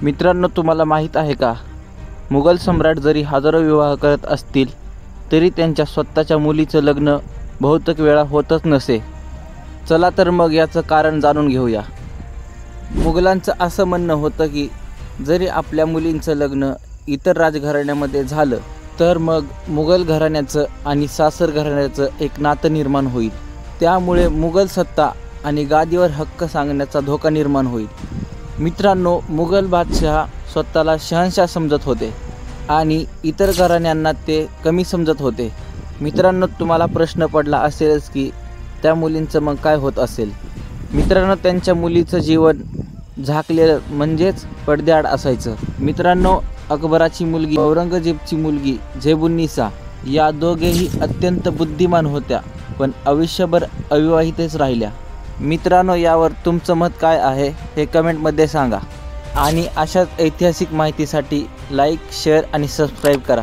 मित्रांनो, तुम्हाला माहीत आहे का, मुघल सम्राट जरी हजारो विवाह करत असतील तरी त्यांच्या स्वतःच्या मुलीचं लग्न बहुतेक वेळा होतच नसे। चला तर मग याचं कारण जाणून घेऊया। मुघलांचं असं म्हणणं होतं की जरी आपल्या मुलींचं लग्न इतर राजघराण्यामध्ये झालं तर मग मुघल घराण्याचं आणि सासर घराण्याचं एक नातं निर्माण होईल, त्यामुळे मुघल सत्ता आणि गादीवर हक्क सांगण्याचा धोका निर्माण होईल। मित्रांनो, मुघल बादशाह स्वतःला शहंशाह समजत होते आणि इतर घराण्यांना ते कमी समजत होते। मित्रांनो, तुम्हाला प्रश्न पडला असेलच की त्या मुलींचं मग काय होत असेल। मित्रांनो, त्यांच्या मुलीचं जीवन झाकलेलं म्हणजेच पडद्याआड असायचं। मित्रांनो, अकबराची मुलगी औरंगजेबची मुलगी झेबुन्निसा या दोघेही अत्यंत बुद्धिमान होत्या, पण आयुष्यभर अविवाहितच राहिल्या। मित्रांनो, यावर तुमचं मत काय आहे हे कमेंटमध्ये सांगा आणि अशाच ऐतिहासिक माहितीसाठी लाईक, शेअर आणि सबस्क्राईब करा।